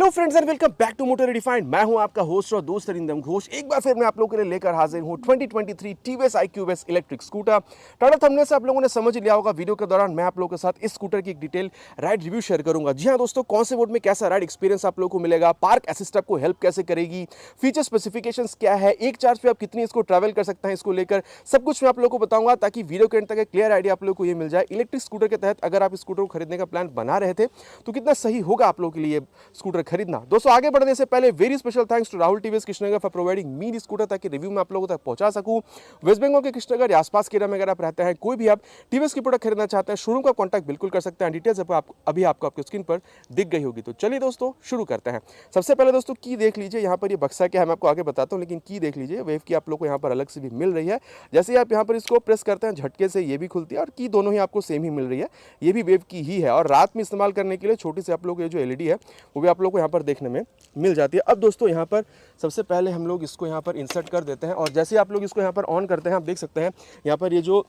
Hello friends and welcome back to Motor Redefined. मैं हूं आपका होस्ट और दोस्त अरिंदम घोष। एक बार फिर मैं आप लोगों के लिए लेकर हाजिर हूं 2023 TVS iQBEST electric scooter. Tata thumbnail से आप लोगों ने समझ लिया होगा, वीडियो के दौरान मैं आप लोगों के साथ इस स्कूटर की एक डिटेल राइड रिव्यू शेयर करूंगा। जी हां दोस्तों, कौन से मोड में कैसा राइड एक्सपीरियंस आप लोगों को मिलेगा, पार्क असिस्ट आपको हेल्प कैसे करेगी, फीचर स्पेसिफिकेशंस क्या है, एक चार्ज पे आप कितनी इसको ट्रैवल कर सकते हैं, इसको लेकर सब कुछ मैं आप लोगों को बताऊंगा ताकि वीडियो के एंड तक एक क्लियर आइडिया आप लोगों को ये मिल जाए। इलेक्ट्रिक स्कूटर के तहत अगर आप इस स्कूटर को खरीदने का प्लान बना रहे थे तो कितना सही होगा आप लोगों के लिए स्कूटर खरीदना। दोस्तों आगे बढ़ने से पहले very special thanks to Rahul TVS Krishnanagar for providing me this scooter ताकि रिव्यू में आप लोगों तक पहुंचा सकूं। वेस्ट बंगाल के कृष्णनगर या आसपास के एरिया में अगर आप रहते हैं, कोई भी आप टीवीएस की प्रोडक्ट खरीदना चाहते हैं, शोरूम का कॉन्टैक्ट बिल्कुल कर सकते हैं। डिटेल्स अभी आपको आपकी स्क्रीन पर दिख गई होगी। तो चलिए दोस्तों शुरू करते हैं। सबसे पहले दोस्तों की देख लीजिए, यहाँ पर ये बक्सा क्या है मैं आपको आगे बताता हूँ, लेकिन की देख लीजिए वेव की आप लोग को यहाँ पर अलग से भी मिल रही है। जैसे आप यहाँ पर इसको प्रेस करते हैं झटके से ये भी खुलती है और की दोनों ही आपको सेम ही मिल रही है, ये भी वेव की ही है। और रात में इस्तेमाल करने के लिए छोटी सी आप लोग ये जो एलईडी है वो भी आप लोग को यहाँ पर देखने में मिल जाती है। अब दोस्तों यहाँ पर सबसे पहले हम लोग इसको यहाँ पर इंसर्ट कर देते हैं और जैसे आप लोग इसको यहाँ पर ऑन करते हैं आप देख सकते हैं यहाँ पर ये जो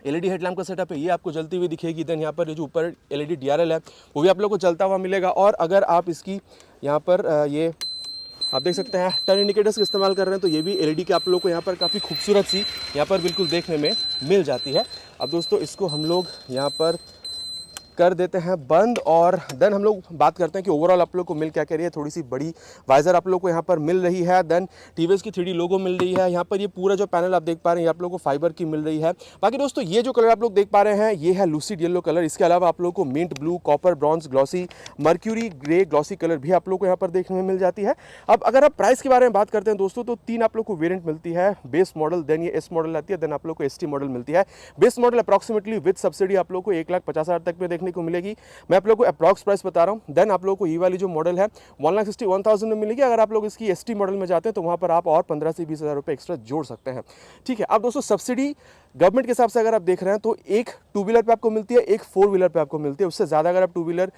एलईडी हेडलैम्प का सेटअप है ये आपको जलती हुई दिखेगी। देन यहाँ पर ये जो ऊपर एलईडी डीआरएल है वो भी आप लोग को जलता हुआ मिलेगा। और अगर आप इसकी यहाँ पर ये आप देख सकते हैं टर्न इंडिकेटर्स का इस्तेमाल कर रहे हैं तो ये भी एलईडी के आप लोग को यहाँ पर काफ़ी खूबसूरत सी यहाँ पर बिल्कुल देखने में मिल जाती है। अब दोस्तों इसको हम लोग यहाँ पर कर देते हैं बंद और देन हम लोग बात करते हैं कि ओवरऑल आप लोग को मिल क्या क्या रही है। थोड़ी सी बड़ी वाइजर आप लोग को यहाँ पर मिल रही है। देन टीवीएस की 3D लोगो मिल रही है। यहाँ पर ये पूरा जो पैनल आप देख पा रहे हैं ये आप लोग को फाइबर की मिल रही है। बाकी दोस्तों ये जो कलर आप लोग देख पा रहे हैं ये है लूसिड येलो कलर। इसके अलावा आप लोग को mint blue, copper, bronze, glossy, mercury grey glossy colour भी आप लोग को यहाँ पर देखने में मिल जाती है। अब अगर आप प्राइस के बारे में बात करते हैं दोस्तों तो तीन आप लोग को वेरियंट मिलती है। बेस मॉडल, देन ये एस मॉडल आती है, देन आप लोग को एसटी मॉडल मिलती है। Base model approximately with subsidy आप लोग को 1,50,000 तक में देखने को मिलेगी। मैं आप लोग को अप्रॉक्स प्राइस बता रहा हूं। देन आप लोग को ये वाली जो मॉडल है 1,61,000 में मिलेगी। अगर आप लोग इसकी एसटी मॉडल में जाते हैं तो वहां पर आप और 15 से 20,000 रुपए एक्स्ट्रा जोड़ सकते हैं। ठीक है। अब दोस्तों सब्सिडी गवर्नमेंट के हिसाब से अगर आप देख रहे हैं तो एक टू व्हीलर पे आपको मिलती है, एक फोर व्हीलर पे आपको मिलती है। उससे ज्यादा अगर आप टू व्हीलर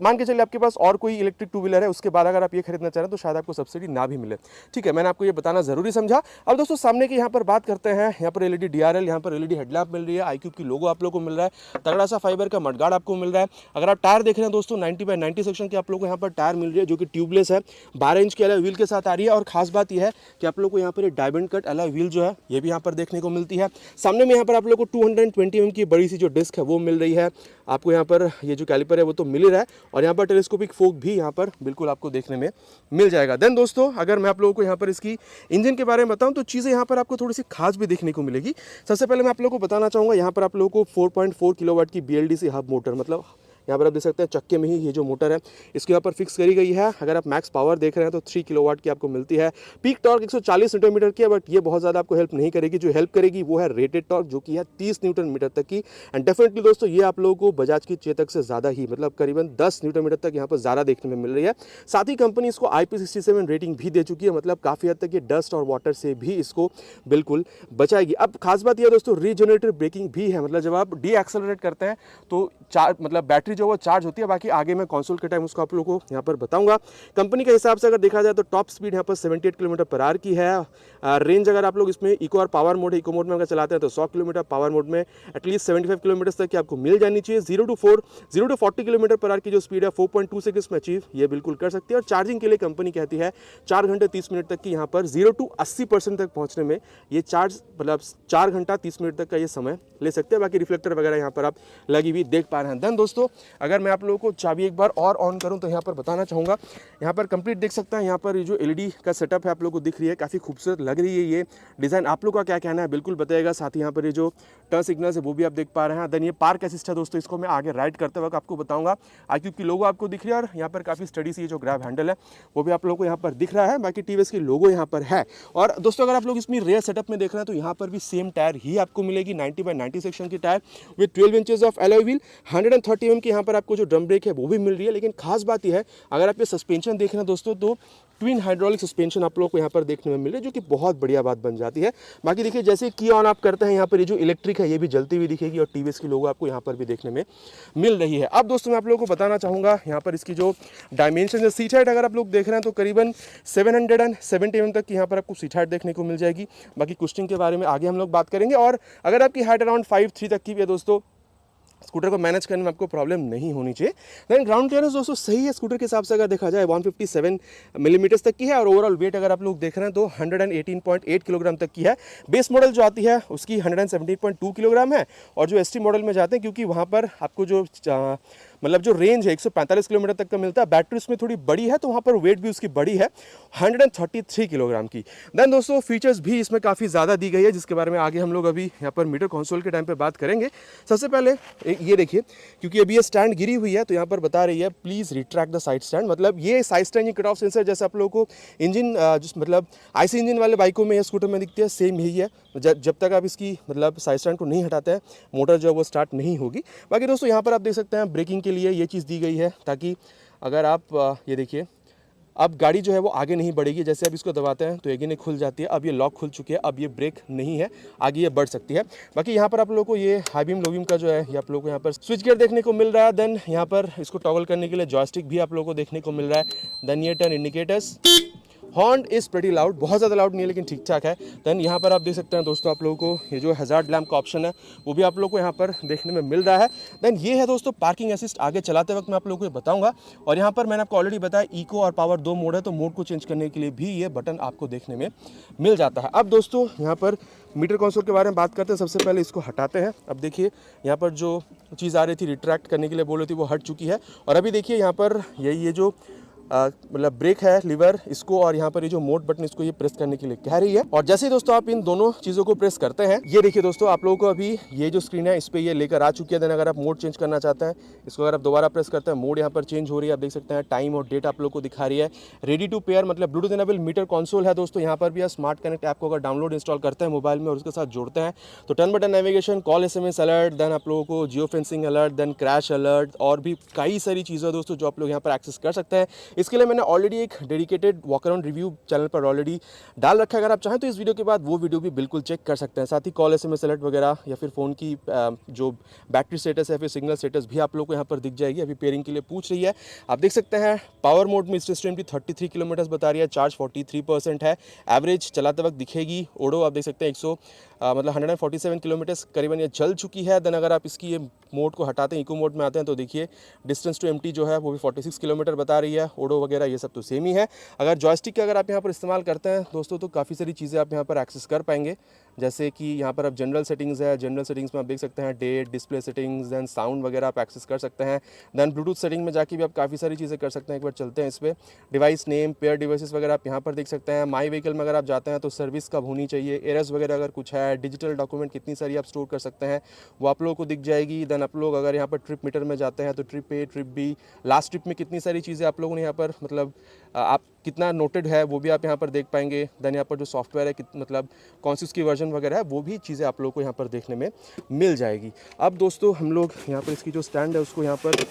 मान के चलिए आपके पास और कोई इलेक्ट्रिक टू व्हीलर है उसके बाद अगर आप ये खरीदना चाह रहे हैं तो शायद आपको सब्सिडी ना भी मिले। ठीक है, मैंने आपको ये बताना जरूरी समझा। अब दोस्तों सामने की यहाँ पर बात करते हैं। यहाँ पर एलईडी डीआरएल, यहाँ पर एलईडी हेडलैम्प मिल रही है, iQube की लोगो आप लोग को मिल रहा है, तगड़ा सा फाइबर का मडगार्ड आपको मिल रहा है। अगर आप टायर देख रहे हैं दोस्तों 90/90 सेक्शन की आप लोग को यहाँ पर टायर मिल रही है जो कि ट्यूबलेस है, 12 इंच के अलॉय व्हील के साथ आ रही है। और खास बात यह है कि आप लोग को यहाँ पर डायमंड कट अलॉय व्हील जो है ये भी यहाँ पर देखने को मिलती है। सामने में यहाँ पर आप लोग को 220 mm की बड़ी सी जो डिस्क है वो मिल रही है। आपको यहाँ पर ये जो कैलिपर है वो तो मिल ही रहा है और यहाँ पर टेलीस्कोपिक फोक भी यहाँ पर बिल्कुल आपको देखने में मिल जाएगा। देन दोस्तों अगर मैं आप लोगों को यहाँ पर इसकी इंजन के बारे में बताऊँ तो चीज़ें यहाँ पर आपको थोड़ी सी खास भी देखने को मिलेगी। सबसे पहले मैं आप लोगों को बताना चाहूँगा यहाँ पर आप लोगों को 4.4 किलोवाट की BLDC हब मोटर, मतलब यहाँ पर आप देख सकते हैं चक्के में ही ये जो मोटर है इसके यहाँ पर फिक्स करी गई है। अगर आप मैक्स पावर देख रहे हैं तो 3 किलोवाट की आपको मिलती है। पीक टॉर्क 140 न्यूटन मीटर की है, बट ये बहुत ज़्यादा आपको हेल्प नहीं करेगी। जो हेल्प करेगी वो है रेटेड टॉर्क जो कि है 30 न्यूटन मीटर तक की। एंड डेफिनेटली दोस्तों ये आप लोगों को बजाज की चेतक से ज़्यादा ही, मतलब करीबन 10 न्यूटन मीटर तक यहाँ पर ज़्यादा देखने में मिल रही है। साथ ही कंपनी इसको IP67 रेटिंग भी दे चुकी है, मतलब काफ़ी हद तक ये डस्ट और वाटर से भी इसको बिल्कुल बचाएगी। अब खास बात यह दोस्तों रीजनरेटिव ब्रेकिंग भी है, मतलब जब आप डी एक्सेलरेट करते हैं तो चार्ज, मतलब बैटरी जो वो चार्ज होती है। बाकी आगे मैं कंसोल के टाइम उसको आप लोगों को यहाँ पर बताऊंगा। कंपनी के हिसाब से अगर देखा जाए तो टॉप स्पीड यहाँ पर 78 किलोमीटर/आवर की है। रेंज अगर आप लोग इसमें इको और पावर मोड है, इको मोड में अगर चलाते हैं तो 100 किलोमीटर, पावर मोड में एटलीस्ट 75 किलोमीटर तक की आपको मिल जानी चाहिए। 0 to 40 किलोमीटर/आवर की जो स्पीड है 4.2 सेकंड्स में अचीव ये बिल्कुल कर सकती है। और चार्जिंग के लिए कंपनी कहती है 4 घंटे 30 मिनट तक की यहाँ पर 0 to 80% तक पहुँचने में ये चार्ज, मतलब 4 घंटा 30 मिनट तक का ये समय ले सकते हैं। बाकी रिफ्लेक्टर वगैरह यहाँ पर आप लगी हुई देख पा रहे हैं। देन दोस्तों अगर मैं आप लोगों को चाबी एक बार और ऑन करूं तो यहाँ पर बताना चाहूँगा, यहाँ पर कंप्लीट देख सकते हैं। यहाँ पर ये जो एलईडी का सेटअप है आप लोग को दिख रही है, काफ़ी खूबसूरत लग रही है ये डिज़ाइन। आप लोग का क्या कहना है बिल्कुल बताइएगा। साथ ही यहाँ पर ये जो टर्न सिग्नल्स है वो भी आप देख पा रहे हैं। देन ये पार्क असिस्ट है दोस्तों, इसको मैं आगे राइड करते वक्त आपको बताऊँगा। iQube की लोगो आपको दिख रही है और यहाँ पर काफ़ी स्टडी सी ये जो ग्रैब हैंडल है वो भी आप लोग को यहाँ पर दिख रहा है। बाकी टीवीएस की लोगो यहाँ पर है। और दोस्तों अगर आप लोग इसमें रेयर सेटअप में देख रहे हैं तो यहाँ पर भी सेम टायर ही आपको मिलेगी, 90/90 सेक्शन की tyre with 12 inches of alloy wheel. 130 mm की यहाँ पर आपको जो ड्रम ब्रेक है वो भी मिल रही है। लेकिन खास बात यह है अगर आप ये सस्पेंशन देख रहे हैं दोस्तों तो ट्विन हाइड्रोलिक सस्पेंशन आप लोग को यहाँ पर देखने में मिल रही है, जो कि बहुत बढ़िया बात बन जाती है। बाकी देखिए जैसे की ऑन आप करते हैं यहाँ पर ये जो इलेक्ट्रिक है ये भी जलती हुई दिखेगी और टीवीएस की लोगो आपको यहाँ पर भी देखने में मिल रही है। अब दोस्तों मैं आप लोगों को बताना चाहूँगा यहाँ पर इसकी जो डायमेंशन है, सीट हाइट अगर आप लोग देख रहे हैं तो करीबन 770 mm तक की यहाँ पर आपको सीट हाइट देखने को मिल जाएगी। बाकी कुशनिंग के बारे में आगे हम लोग बात करेंगे। और अगर आपकी हाइट अराउंड 5'3" तक की भी है दोस्तों स्कूटर को मैनेज करने में आपको प्रॉब्लम नहीं होनी चाहिए। देन ग्राउंड क्लियरेंस दोस्तों सही है स्कूटर के हिसाब से, अगर देखा जाए 157 मिलीमीटर्स तक की है, और ओवरऑल वेट अगर आप लोग देख रहे हैं तो 118.8 किलोग्राम तक की है। बेस मॉडल जो आती है उसकी 117.2 किलोग्राम है, और जो ST मॉडल में जाते हैं क्योंकि वहाँ पर आपको जो मतलब जो रेंज है 145 किलोमीटर तक का मिलता है, बैटरी उसमें थोड़ी बड़ी है तो वहाँ पर वेट भी उसकी बड़ी है 133 किलोग्राम की। देन दोस्तों फीचर्स भी इसमें काफ़ी ज़्यादा दी गई है, जिसके बारे में आगे हम लोग अभी यहाँ पर मीटर कंसोल के टाइम पे बात करेंगे। सबसे पहले ये देखिए, क्योंकि अभी ये स्टैंड गिरी हुई है तो यहाँ पर बता रही है please retract the side stand. मतलब ये साइड स्टैंड, ये कट ऑफ सेंसर जैसे आप लोगों को इंजन मतलब IC इंजन वाले बाइकों में या स्कूटर में दिखती है, सेम यही है। जब तक आप इसकी मतलब साइड स्टैंड को नहीं हटाते हैं मोटर जो है वो स्टार्ट नहीं होगी। बाकी दोस्तों यहाँ पर आप देख सकते हैं ब्रेकिंग के लिए ये चीज़ दी गई है, ताकि अगर आप ये देखिए अब गाड़ी जो है वो आगे नहीं बढ़ेगी, जैसे आप इसको दबाते हैं तो एगिन ये खुल जाती है। अब ये लॉक खुल चुकी है, अब ये ब्रेक नहीं है, आगे ये बढ़ सकती है। बाकी यहाँ पर आप लोगों को ये हाई बीम लो बीम का जो है ये आप लोगों को यहाँ पर स्विच गियर देखने को मिल रहा है। देन यहाँ पर इसको टॉगल करने के लिए जॉयस्टिक भी आप लोगों को देखने को मिल रहा है। देन ये turn indicators, horn is pretty loud, बहुत ज़्यादा लाउड नहीं है लेकिन ठीक ठाक है। देन यहाँ पर आप देख सकते हैं दोस्तों आप लोगों को ये जो हज़ार्ड लैम्प का ऑप्शन है वो भी आप लोगों को यहाँ पर देखने में मिल रहा है। देन ये है दोस्तों पार्किंग असिस्ट, आगे चलाते वक्त मैं आप लोगों को बताऊंगा। और यहाँ पर मैंने आपको ऑलरेडी बताया इको और पावर 2 मोड है, तो मोड को चेंज करने के लिए भी ये बटन आपको देखने में मिल जाता है। अब दोस्तों यहाँ पर मीटर कंसोल के बारे में बात करते हैं। सबसे पहले इसको हटाते हैं। अब देखिए यहाँ पर जो चीज़ आ रही थी रिट्रैक्ट करने के लिए बोल रही थी वो हट चुकी है, और अभी देखिए यहाँ पर ये जो मतलब ब्रेक है लीवर इसको, और यहाँ पर ये जो मोड बटन इसको ये प्रेस करने के लिए कह रही है। और जैसे ही दोस्तों आप इन दोनों चीज़ों को प्रेस करते हैं, ये देखिए दोस्तों आप लोगों को अभी ये जो स्क्रीन है इस पर ये लेकर आ चुकी है। देन अगर आप मोड चेंज करना चाहते हैं, इसको अगर आप दोबारा प्रेस करते हैं मोड यहाँ पर चेंज हो रही है। आप देख सकते हैं टाइम और डेट आप लोग को दिखा रही है। रेडी टू पेयर मतलब ब्लूटूथ इनेबल मीटर कंसोल है दोस्तों। यहाँ पर भी आप स्मार्ट कनेक्ट ऐप को अगर डाउनलोड इंस्टॉल करते हैं मोबाइल में और उसके साथ जोड़ते हैं तो turn by turn navigation, call SMS alert, then आप लोगों को geofencing alert, then crash alert, और भी कई सारी चीज़ें दोस्तों जो आप लोग यहाँ पर एक्सेस कर सकते हैं। इसके लिए मैंने ऑलरेडी एक dedicated walk around review channel पर ऑलरेडी डाल रखा है, अगर आप चाहें तो इस वीडियो के बाद वो वीडियो भी बिल्कुल चेक कर सकते हैं। साथ ही कॉल SMS अलर्ट वगैरह या फिर फ़ोन की जो बैटरी स्टेटस है, फिर सिग्नल स्टेटस भी आप लोग को यहाँ पर दिख जाएगी। अभी पेयरिंग के लिए पूछ रही है, आप देख सकते हैं पावर मोड में स्ट्रेम की 33 किलोमीटर बता रही है, चार्ज 43% है, एवरेज चलाते वक्त दिखेगी। ओडो आप देख सकते हैं 147 किलोमीटर करीबन ये चल चुकी है। देन अगर आप इसकी ये मोड को हटाते हैं, इको मोड में आते हैं, तो देखिए डिस्टेंस टू एम्प्टी जो है वो भी 46 किलोमीटर बता रही है। ओडो वगैरह ये सब तो सेम ही है। अगर जॉयस्टिक का अगर आप यहाँ पर इस्तेमाल करते हैं दोस्तों तो काफ़ी सारी चीज़ें आप यहाँ पर एक्सेस कर पाएंगे, जैसे कि यहाँ पर आप जनरल सेटिंग्स है, जनरल सेटिंग्स में आप देख सकते हैं date, display settings, then sound वगैरह आप एक्सेस कर सकते हैं। देन ब्लूटूथ सेटिंग में जाके भी आप काफ़ी सारी चीज़ें कर सकते हैं। एक बार चलते हैं इस पर, डिवाइस नेम, पेयर डिवाइसेस वगैरह आप यहाँ पर देख सकते हैं। माई व्हीकल में अगर आप जाते हैं तो सर्विस कब होनी चाहिए, एरर्स वगैरह अगर कुछ है, डिजिटल डॉक्यूमेंट कितनी सारी आप स्टोर कर सकते हैं वो आप लोगों को दिख जाएगी। देन आप लोग अगर यहाँ पर ट्रिप मीटर में जाते हैं तो trip A, trip B, last trip में कितनी सारी चीज़ें आप लोगों ने यहाँ पर मतलब आप कितना नोटेड है वो भी आप यहाँ पर देख पाएंगे। देन यहाँ पर जो सॉफ्टवेयर है मतलब कौन सी उसकी वर्जन वगैरह है वो भी चीज़ें आप लोगों को यहाँ पर देखने में मिल जाएगी। अब दोस्तों हम लोग यहाँ पर इसकी जो स्टैंड है उसको यहाँ पर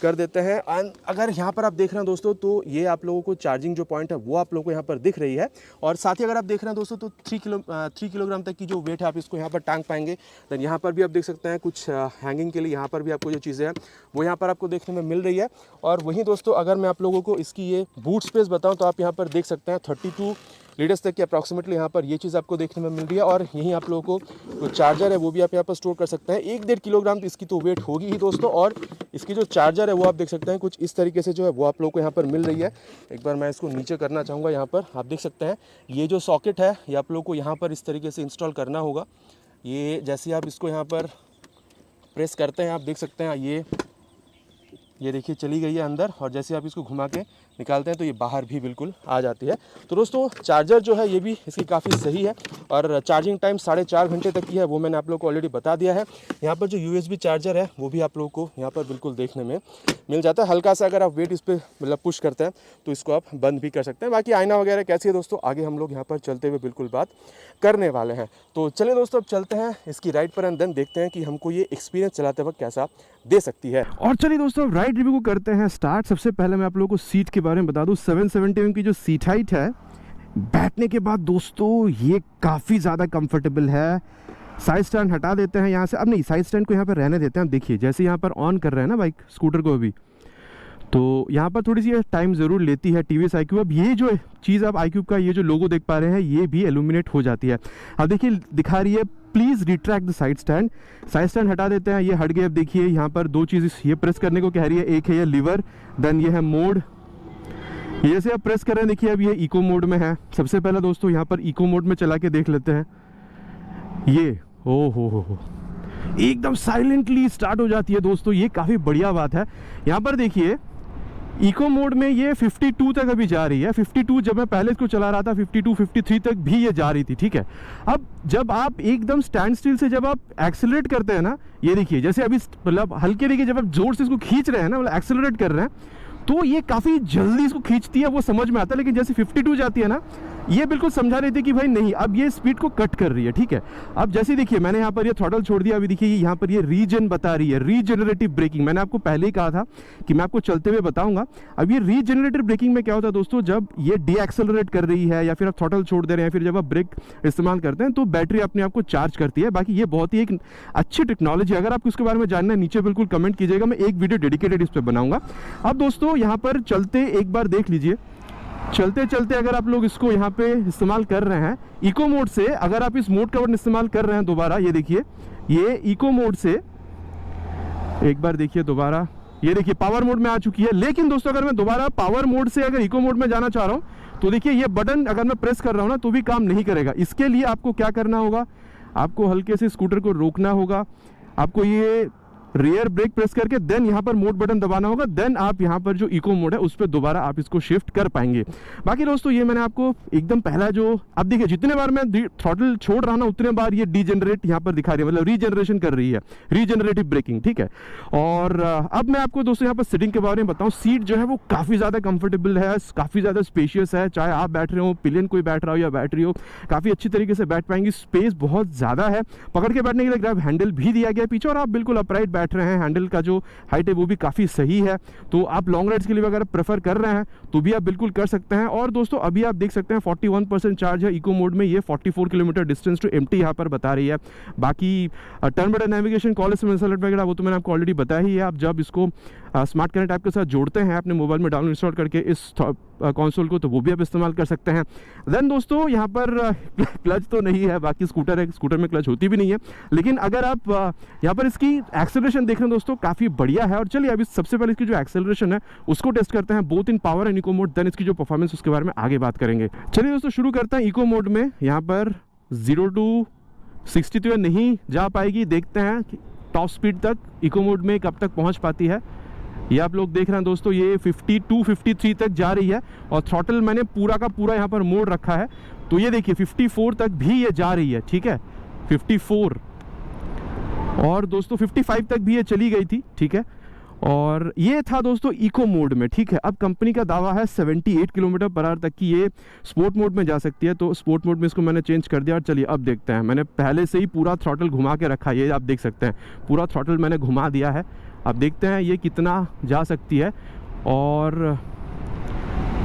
कर देते हैं। एंड अगर यहाँ पर आप देख रहे हैं दोस्तों तो ये आप लोगों को चार्जिंग जो पॉइंट है वो आप लोगों को यहाँ पर दिख रही है। और साथ ही अगर आप देख रहे हैं दोस्तों तो 3 किलोग्राम तक की जो वेट है आप इसको यहाँ पर टांग पाएंगे। देन यहाँ पर भी आप देख सकते हैं कुछ हैंगिंग के लिए यहाँ पर भी आपको जो चीज़ें हैं वो यहाँ पर आपको देखने में मिल रही है। और वहीं दोस्तों अगर मैं आप लोगों को इसकी ये बूट स्पेस बताऊँ तो आप यहाँ पर देख सकते हैं 32 लीटर्स तक की अप्रॉक्सीमेटली यहाँ पर ये चीज़ आपको देखने में मिल रही है। और यहीं आप लोगों को जो चार्जर है वो भी आप यहाँ पर स्टोर कर सकते हैं। 1-1.5 किलोग्राम तो इसकी तो वेट होगी ही दोस्तों। और इसकी जो चार्जर है वो आप देख सकते हैं कुछ इस तरीके से जो है वो आप लोगों को यहाँ पर मिल रही है। एक बार मैं इसको नीचे करना चाहूँगा, यहाँ पर आप देख सकते हैं ये जो सॉकेट है ये आप लोगों को यहाँ पर इस तरीके से इंस्टॉल करना होगा। ये जैसे आप इसको यहाँ पर प्रेस करते हैं आप देख सकते हैं ये देखिए चली गई है अंदर, और जैसे आप इसको घुमा के निकालते हैं तो ये बाहर भी बिल्कुल आ जाती है। तो दोस्तों चार्जर जो है ये भी इसकी काफ़ी सही है, और चार्जिंग टाइम 4.5 घंटे तक की है वो मैंने आप लोगों को ऑलरेडी बता दिया है। यहाँ पर जो USB चार्जर है वो भी आप लोगों को यहाँ पर बिल्कुल देखने में मिल जाता है। हल्का सा अगर आप वेट इस पर मतलब पुश करते हैं तो इसको आप बंद भी कर सकते हैं। बाकी आईना वगैरह कैसी है दोस्तों आगे हम लोग यहाँ पर चलते हुए बिल्कुल बात करने वाले हैं। तो चलिए दोस्तों अब चलते हैं इसकी राइड पर एंड देन देखते हैं कि हमको ये एक्सपीरियंस चलाते वक्त कैसा दे सकती है। और चलिए दोस्तों राइड रिव्यू को करते हैं स्टार्ट। सबसे पहले मैं आप लोगों को सीट के बारे में बता दूं, 770 mm की जो सीट हाइट है बैठने के बाद दोस्तों ये काफ़ी ज़्यादा कंफर्टेबल है। साइड स्टैंड हटा देते हैं यहाँ से, अब नहीं साइड स्टैंड को यहाँ पर रहने देते हैं। अब देखिए जैसे यहाँ पर ऑन कर रहे हैं ना बाइक स्कूटर को अभी, तो यहाँ पर थोड़ी सी टाइम ज़रूर लेती है टीवीएस iQube। अब ये जो चीज़ आप iQube का ये जो लोगो देख पा रहे हैं ये भी एल्यूमिनेट हो जाती है। अब देखिए दिखा रही है please retract the side stand. Side stand हटा देते हैं, ये हट गए। अब देखिए यहाँ पर दो चीज़ ये प्रेस करने को कह रही है, एक है ये लीवर, देन ये है मोड। ये जैसे आप प्रेस कर रहे हैं देखिए अब ये इको मोड में है। सबसे पहले दोस्तों यहाँ पर इको मोड में चला के देख लेते हैं। ये ओ हो एकदम साइलेंटली स्टार्ट हो जाती है दोस्तों, ये काफ़ी बढ़िया बात है। यहाँ पर देखिए इको मोड में ये 52 तक अभी जा रही है। 52 जब मैं पहले इसको चला रहा था 52 53 तक भी ये जा रही थी, ठीक है। अब जब आप एकदम स्टैंड स्टिल से जब आप एक्सेलरेट करते हैं ना, ये देखिए जैसे अभी मतलब हल्के देखिए जब आप जोर से इसको खींच रहे हैं ना, मतलब एक्सेलरेट कर रहे हैं तो ये काफ़ी जल्दी इसको खींचती है, वो समझ में आता है। लेकिन जैसे 52 जाती है ना, ये बिल्कुल समझा रही थी कि भाई नहीं अब ये स्पीड को कट कर रही है, ठीक है। अब जैसे देखिए मैंने यहाँ पर ये थ्रॉटल छोड़ दिया, अभी देखिए यहाँ पर ये रीजन बता रही है, रीजनरेटिव ब्रेकिंग। मैंने आपको पहले ही कहा था कि मैं आपको चलते हुए बताऊंगा। अब ये रीजनरेटिव ब्रेकिंग में क्या होता है दोस्तों, जब ये डीएक्सेलरेट कर रही है या फिर आप थ्रॉटल छोड़ दे रहे हैं, फिर जब आप ब्रेक इस्तेमाल करते हैं तो बैटरी अपने आप को चार्ज करती है। बाकी ये बहुत ही एक अच्छी टेक्नोलॉजी है। अगर आपको इसके बारे में जानना है नीचे बिल्कुल कमेंट कीजिएगा, मैं एक वीडियो डेडिकेटेड इस पर बनाऊंगा। अब दोस्तों यहाँ पर चलते एक बार देख लीजिए, चलते चलते अगर आप लोग इसको यहाँ पे इस्तेमाल कर रहे हैं इको मोड से, अगर आप इस मोड का बटन इस्तेमाल कर रहे हैं दोबारा, ये देखिए ये इको मोड से एक बार देखिए दोबारा, ये देखिए पावर मोड में आ चुकी है। लेकिन दोस्तों अगर मैं दोबारा पावर मोड से अगर इको मोड में जाना चाह रहा हूँ तो देखिए ये बटन अगर मैं प्रेस कर रहा हूँ ना तो भी काम नहीं करेगा। इसके लिए आपको क्या करना होगा, आपको हल्के से स्कूटर को रोकना होगा, आपको ये रियर ब्रेक प्रेस करके देन यहाँ पर मोड बटन दबाना होगा, देन आप यहाँ पर जो इको मोड है उस पर दोबारा आप इसको शिफ्ट कर पाएंगे। बाकी दोस्तों ये मैंने आपको एकदम पहला जो, अब देखिए जितने बार मैं थ्रॉटल छोड़ रहा ना उतने बार ये डीजेनरेट यहाँ पर दिखा रही है, मतलब रीजनरेशन कर रही है, रीजनरेटिव ब्रेकिंग, ठीक है। और अब मैं आपको दोस्तों यहाँ पर सीटिंग के बारे में बताऊँ। सीट जो है वो काफ़ी ज़्यादा कंफर्टेबल है, काफ़ी ज़्यादा स्पेशियस है। चाहे आप बैठ रहे हो, पिलियन कोई बैठ रहा हो या बैटरी हो, काफ़ी अच्छी तरीके से बैठ पाएंगे। स्पेस बहुत ज़्यादा है, पकड़ के बैठने के लिए ग्रैब हैंडल भी दिया गया है पीछे, और आप बिल्कुल अपराइट बैठ रहे हैं। हैंडल का जो हाइट है वो भी काफ़ी सही है, तो आप लॉन्ग राइड्स के लिए अगर प्रेफर कर रहे हैं तो भी आप बिल्कुल कर सकते हैं। और दोस्तों अभी आप देख सकते हैं 41% चार्ज है इको मोड में, ये 44 किलोमीटर डिस्टेंस टू एम्प्टी यहाँ पर बता रही है। बाकी turn by turn navigation, call SMS alert वगैरह वो तो मैंने आपको ऑलरेडी बताया ही है। आप जब इसको स्मार्ट कनेक्ट ऐप के साथ जोड़ते हैं अपने मोबाइल में डाउनलोड इंस्टॉल करके इस कंसोल को, तो वो भी आप इस्तेमाल कर सकते हैं। देन दोस्तों यहाँ पर क्लच तो नहीं है, बाकी स्कूटर है, स्कूटर में क्लच होती भी नहीं है। लेकिन अगर आप यहाँ पर इसकी एक्सेलरेशन देख रहे हैं दोस्तों काफ़ी बढ़िया है। और चलिए अभी सबसे पहले इसकी जो एक्सेलरेशन है उसको टेस्ट करते हैं, both in power and eco mode. Then इसकी जो परफॉर्मेंस उसके बारे में आगे बात करेंगे। चलिए दोस्तों शुरू करते हैं इको मोड में। यहाँ पर 0 to 60 तो नहीं जा पाएगी, देखते हैं कि टॉप स्पीड तक इको मोड में कब तक पहुँच पाती है। ये आप लोग देख रहे हैं दोस्तों ये 52 53 तक जा रही है, और थ्रॉटल मैंने पूरा का पूरा यहाँ पर मोड रखा है, तो ये देखिए 54 तक भी ये जा रही है, ठीक है 54, और दोस्तों 55 तक भी ये चली गई थी, ठीक है। और ये था दोस्तों इको मोड में, ठीक है। अब कंपनी का दावा है 78 किलोमीटर पर आवर तक की ये स्पोर्ट मोड में जा सकती है, तो स्पोर्ट मोड में इसको मैंने चेंज कर दिया। और चलिए अब देखते हैं, मैंने पहले से ही पूरा थ्रॉटल घुमा के रखा है, ये आप देख सकते हैं पूरा थ्रॉटल मैंने घुमा दिया है। अब देखते हैं ये कितना जा सकती है, और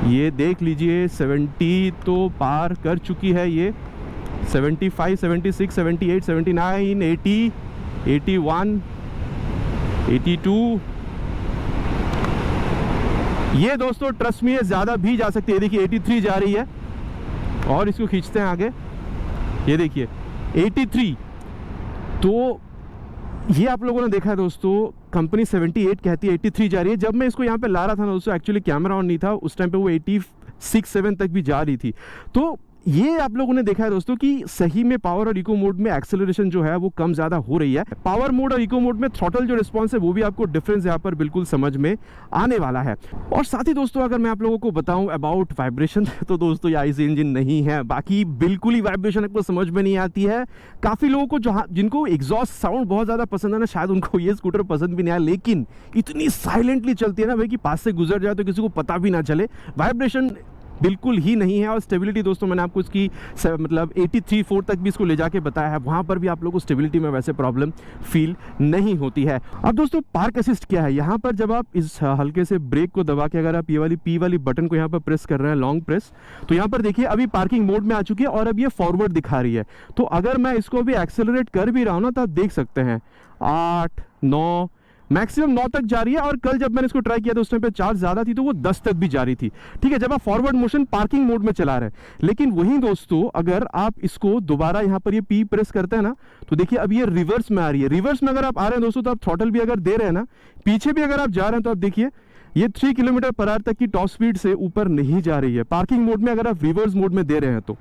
ये देख लीजिए 70 तो पार कर चुकी है ये, 75 76 78 79 80 81 82, ये दोस्तों ट्रस्ट में ये ज़्यादा भी जा सकती है। देखिए 83 जा रही है, और इसको खींचते हैं आगे, ये देखिए 83। तो ये आप लोगों ने देखा है दोस्तों, कंपनी 78 कहती है, 83 जा रही है। जब मैं इसको यहाँ पे ला रहा था ना दोस्तों, एक्चुअली कैमरा ऑन नहीं था उस टाइम पे, वो 86-7 तक भी जा रही थी। तो ये आप लोगों ने देखा है दोस्तों कि सही में पावर और इको मोड में एक्सेलरेशन जो है वो कम ज़्यादा हो रही है। पावर मोड और इको मोड में थ्रॉटल जो रिस्पॉन्स है वो भी आपको डिफरेंस यहाँ पर बिल्कुल समझ में आने वाला है। और साथ ही दोस्तों अगर मैं आप लोगों को बताऊं अबाउट वाइब्रेशन, तो दोस्तों ये आईसी इंजन नहीं है, बाकी बिल्कुल ही वाइब्रेशन आपको समझ में नहीं आती है। काफ़ी लोगों को जो जिनको एग्जॉस्ट साउंड बहुत ज़्यादा पसंद है ना, शायद उनको ये स्कूटर पसंद भी नहीं आया, लेकिन इतनी साइलेंटली चलती है ना भाई कि पास से गुजर जाए तो किसी को पता भी ना चले। वाइब्रेशन बिल्कुल ही नहीं है। और स्टेबिलिटी दोस्तों मैंने आपको इसकी मतलब 83-4 तक भी इसको ले जाके बताया है, वहाँ पर भी आप लोगों को स्टेबिलिटी में वैसे प्रॉब्लम फील नहीं होती है। अब दोस्तों पार्क असिस्ट क्या है, यहाँ पर जब आप इस हल्के से ब्रेक को दबा के अगर आप ये वाली पी वाली बटन को यहाँ पर प्रेस कर रहे हैं लॉन्ग प्रेस, तो यहाँ पर देखिए अभी पार्किंग मोड में आ चुकी है, और अब ये फॉरवर्ड दिखा रही है। तो अगर मैं इसको भी एक्सेलरेट कर भी रहा हूँ ना, तो आप देख सकते हैं 8 9 मैक्सिमम 9 तक जा रही है, और कल जब मैंने इसको ट्राई किया था उस टाइम पे चार्ज ज़्यादा थी तो वो 10 तक भी जा रही थी। ठीक है, जब आप फॉरवर्ड मोशन पार्किंग मोड में चला रहे हैं। लेकिन वहीं दोस्तों अगर आप इसको दोबारा यहाँ पर ये पी प्रेस करते हैं ना, तो देखिए अब ये रिवर्स में आ रही है। रिवर्स में अगर आप आ रहे हैं दोस्तों, तो आप थ्रॉटल भी अगर दे रहे हैं ना, पीछे भी अगर आप जा रहे हैं, तो आप देखिए ये 3 किलोमीटर पर आवर तक की टॉप स्पीड से ऊपर नहीं जा रही है पार्किंग मोड में, अगर आप रिवर्स मोड में दे रहे हैं तो।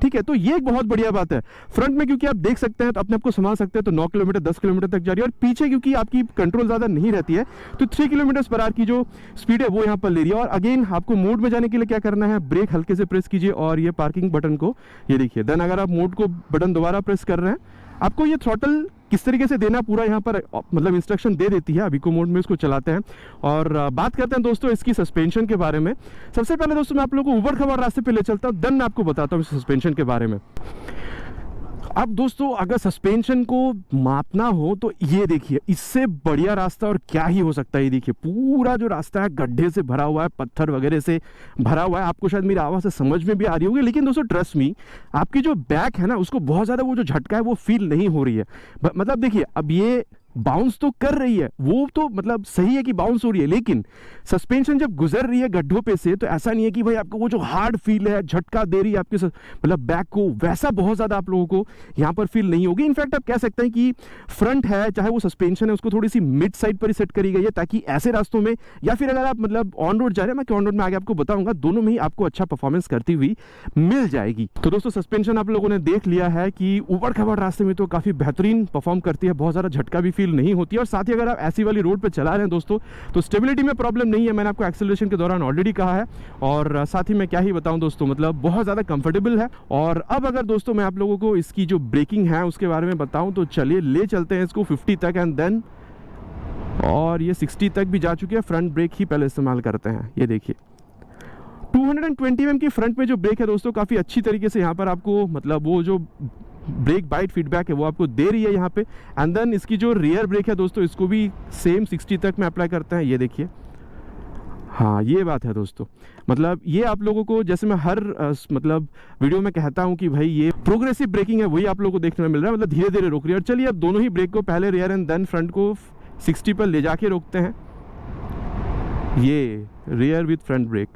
ठीक है, तो ये एक बहुत बढ़िया बात है। फ्रंट में क्योंकि आप देख सकते हैं तो अपने आप को संभाल सकते हैं, तो 9 किलोमीटर 10 किलोमीटर तक जा रही है, और पीछे क्योंकि आपकी कंट्रोल ज़्यादा नहीं रहती है तो 3 किलोमीटर पर आवर की जो स्पीड है वो यहाँ पर ले रही है। और अगेन आपको मोड में जाने के लिए क्या करना है, ब्रेक हल्के से प्रेस कीजिए और ये पार्किंग बटन को ये देखिए। देन अगर आप मोड को बटन दोबारा प्रेस कर रहे हैं, आपको ये थ्रॉटल किस तरीके से देना पूरा यहाँ पर मतलब इंस्ट्रक्शन दे देती है। अभी को मोड में इसको चलाते हैं और बात करते हैं दोस्तों इसकी सस्पेंशन के बारे में। सबसे पहले दोस्तों मैं आप लोगों को ऊबड़ खबड़ रास्ते पे ले चलता हूँ, देन मैं आपको बताता हूँ सस्पेंशन के बारे में। अब दोस्तों अगर सस्पेंशन को मापना हो तो ये देखिए, इससे बढ़िया रास्ता और क्या ही हो सकता है। ये देखिए पूरा जो रास्ता है गड्ढे से भरा हुआ है, पत्थर वगैरह से भरा हुआ है। आपको शायद मेरी आवाज़ से समझ में भी आ रही होगी, लेकिन दोस्तों ट्रस्ट मी, आपकी जो बैक है ना उसको बहुत ज़्यादा वो जो झटका है वो फील नहीं हो रही है। मतलब देखिए अब ये बाउंस तो कर रही है, वो तो मतलब सही है कि बाउंस हो रही है, लेकिन सस्पेंशन जब गुजर रही है गड्ढों पे से तो ऐसा नहीं है कि भाई आपको वो जो हार्ड फील है, झटका दे रही है आपके मतलब बैक को, वैसा बहुत ज़्यादा आप लोगों को यहाँ पर फील नहीं होगी। इनफैक्ट आप कह सकते हैं कि फ्रंट है चाहे वो सस्पेंशन है उसको थोड़ी सी मिड साइड पर ही सेट करी गई है, ताकि ऐसे रास्तों में या फिर अगर आप मतलब ऑन रोड जा रहे हैं, मैं ऑन रोड में आगे आपको बताऊंगा, दोनों में ही आपको अच्छा परफॉर्मेंस करती हुई मिल जाएगी। तो दोस्तों सस्पेंशन आप लोगों ने देख लिया है कि ऊबड़ खबड़ रास्ते में तो काफ़ी बेहतरीन परफॉर्म करती है, बहुत ज़्यादा झटका भी फील नहीं होती है। और साथ ही अगर आप ऐसी वाली रोड पे चला रहे हैं दोस्तों तो स्टेबिलिटी में प्रॉब्लम नहीं है, मैंने आपको एक्सेलरेशन के दौरान ऑलरेडी कहा है। और साथ ही मैं क्या ही बताऊं दोस्तों, मतलब बहुत ज़्यादा कंफर्टेबल है। और अब अगर दोस्तों मैं आप लोगों को इसकी जो ब्रेकिंग है उसके बारे में बताऊं तो चलिए ले चलते हैं इसको 50 तक एंड देन, और ये 60 तक भी जा चुके हैं। फ्रंट ब्रेक ही पहले इस्तेमाल करते हैं। ये देखिए 220 mm की फ्रंट में जो ब्रेक है दोस्तों काफ़ी अच्छी तरीके से यहाँ पर आपको मतलब वो जो ब्रेक बाइट फीडबैक है वो आपको दे रही है यहाँ पे। एंड देन इसकी जो रियर ब्रेक है दोस्तों इसको भी सेम 60 तक में अप्लाई करते हैं। ये देखिए, हाँ ये बात है दोस्तों, मतलब ये आप लोगों को जैसे मैं हर मतलब वीडियो में कहता हूँ कि भाई ये प्रोग्रेसिव ब्रेकिंग है, वही आप लोगों को देखने में मिल रहा है, मतलब धीरे धीरे रोक रही है। और चलिए अब दोनों ही ब्रेक को पहले रियर एंड देन फ्रंट को 60 पर ले जाके रोकते हैं। ये रियर विथ फ्रंट ब्रेक।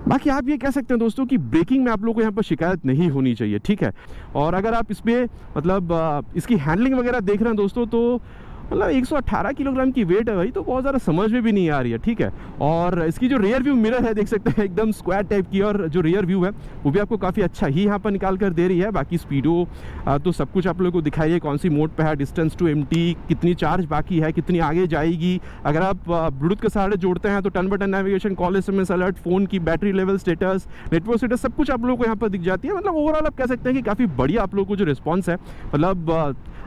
बाकी आप ये कह सकते हैं दोस्तों कि ब्रेकिंग में आप लोगों को यहाँ पर शिकायत नहीं होनी चाहिए, ठीक है। और अगर आप इसमें मतलब इसकी हैंडलिंग वगैरह देख रहे हैं दोस्तों तो मतलब 118 किलोग्राम की वेट है भाई, तो बहुत ज़्यादा समझ में भी नहीं आ रही है, ठीक है। और इसकी जो रियर व्यू मिरर है देख सकते हैं एकदम स्क्वायर टाइप की, और जो रियर व्यू है वो भी आपको काफ़ी अच्छा ही यहाँ पर निकाल कर दे रही है। बाकी स्पीडो तो सब कुछ आप लोगों को दिखाई है, कौन सी मोड पे है, डिस्टेंस टू एम्प्टी, कितनी चार्ज बाकी है, कितनी आगे जाएगी। अगर आप ब्लूटूथ के सहारे जोड़ते हैं तो turn by turn navigation, call SMS alert, phone की battery level status, network status, सब कुछ आप लोगों को यहाँ पर दिख जाती है। मतलब ओवरऑल आप कह सकते हैं कि काफ़ी बढ़िया आप लोगों को जो रिस्पॉन्स है, मतलब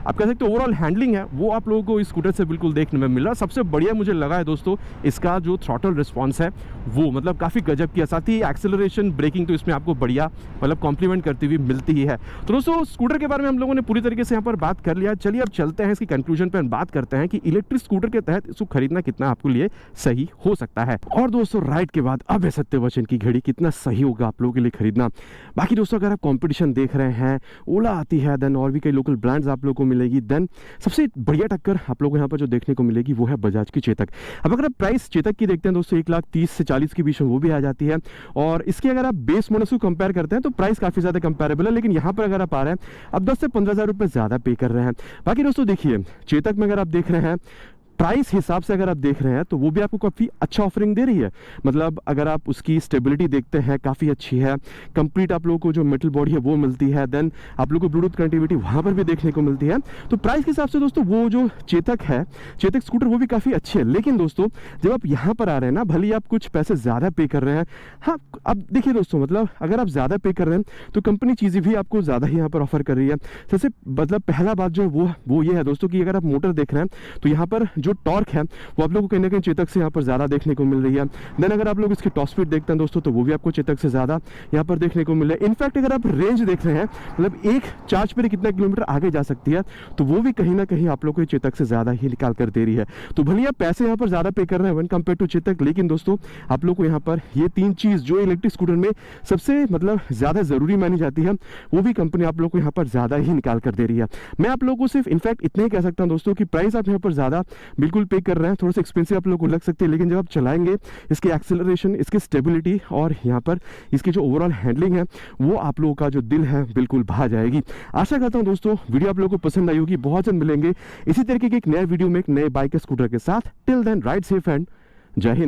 आप कह सकते हैं ओवरऑल हैंडलिंग है वो आप लोगों को इस स्कूटर से बिल्कुल देखने में मिल रहा है। सबसे बढ़िया मुझे लगा है दोस्तों इसका जो थ्रॉटल रिस्पांस है वो मतलब काफ़ी गजब किया। साथ ही एक्सेलरेशन ब्रेकिंग तो इसमें आपको बढ़िया मतलब कॉम्प्लीमेंट करती हुई मिलती ही है। तो दोस्तों स्कूटर के बारे में हम लोगों ने पूरी तरीके से यहाँ पर बात कर लिया। चलिए अब चलते हैं इसकी कंक्लूजन पर, बात करते हैं कि इलेक्ट्रिक स्कूटर के तहत इसको खरीदना कितना आपके लिए सही हो सकता है। और दोस्तों राइड के बाद अब है सत्य वचन की घड़ी, कितना सही होगा आप लोगों के लिए खरीदना। बाकी दोस्तों अगर आप कॉम्पिटिशन देख रहे हैं, ओला आती है, देन और भी कई लोकल ब्रांड्स आप लोगों को मिलेगी, देन सबसे बढ़िया टक्कर आप लोगों को यहाँ पर जो देखने को मिलेगी वो है बजाज की चेतक। अब अगर आप प्राइस चेतक की देखते हैं दोस्तों 1,30,000 से 40 के बीच में वो भी आ जाती है। और इसके अगर आप बेस मॉडल को कंपेयर करते हैं तो प्राइस काफ़ी ज़्यादा कंपेरेबल है, लेकिन यहाँ पर अगर आप आ रहे हैं अब 10 से 15,000 रुपये ज़्यादा पे कर रहे हैं। बाकी दोस्तों देखिए चेतक में अगर आप देख रहे हैं प्राइस हिसाब से अगर आप देख रहे हैं तो वो भी आपको काफ़ी अच्छा ऑफरिंग दे रही है। मतलब अगर आप उसकी स्टेबिलिटी देखते हैं काफ़ी अच्छी है, कंप्लीट आप लोगों को जो मेटल बॉडी है वो मिलती है, देन आप लोगों को ब्लूटूथ कनेक्टिविटी वहाँ पर भी देखने को मिलती है। तो प्राइस के हिसाब से दोस्तों वो जो चेतक है, चेतक स्कूटर वो भी काफ़ी अच्छी है। लेकिन दोस्तों जब आप यहाँ पर आ रहे हैं ना, भले ही आप कुछ पैसे ज़्यादा पे कर रहे हैं, हाँ अब देखिए दोस्तों मतलब अगर आप ज़्यादा पे कर रहे हैं तो कंपनी चीज़ें भी आपको ज़्यादा ही यहाँ पर ऑफर कर रही है। सबसे मतलब पहला बात जो है वो ये है दोस्तों कि अगर आप मोटर देख रहे हैं तो यहाँ पर जो टॉर्क है वो आप लोगों को कहीं ना कहीं चेतक से यहाँ पर ज़्यादा देखने को मिल रही है। देन अगर आप लोग इसकी टॉप स्पीड देखते हैं दोस्तों, तो वो भी आपको चेतक से ज़्यादा यहाँ पर देखने को मिल रहा है। इनफैक्ट अगर आप रेंज देख रहे हैं, मतलब एक चार्ज पर कितना किलोमीटर आगे जा सकती है, तो वो भी कहीं ना कहीं आप लोग को चेतक से ज़्यादा ही निकाल कर दे रही है। तो भले आप पैसे यहाँ पर ज़्यादा पे कर रहे हैं वन कंपेयर टू चेतक, लेकिन दोस्तों आप लोग को यहाँ पर ये 3 चीज़ जो इलेक्ट्रिक स्कूटर में सबसे मतलब ज़्यादा ज़रूरी मानी जाती है, वो भी कंपनी आप लोग को यहाँ पर ज़्यादा ही निकाल कर दे रही है। मैं आप लोगों को सिर्फ इनफैक्ट इतना ही कह सकता हूँ दोस्तों कि प्राइस आप यहाँ पर ज़्यादा बिल्कुल पे कर रहे हैं, थोड़ा सा एक्सपेंसिव आप लोग को लग सकती है, लेकिन जब आप चलाएंगे इसकी एक्सेलरेशन, इसकी स्टेबिलिटी और यहाँ पर इसकी जो ओवरऑल हैंडलिंग है, वो आप लोगों का जो दिल है बिल्कुल भा जाएगी। आशा करता हूँ दोस्तों वीडियो आप लोगों को पसंद आई होगी। बहुत जल्द मिलेंगे इसी तरीके के एक नए वीडियो में एक नए बाइक स्कूटर के साथ। Till then ride safe and जय हिंद।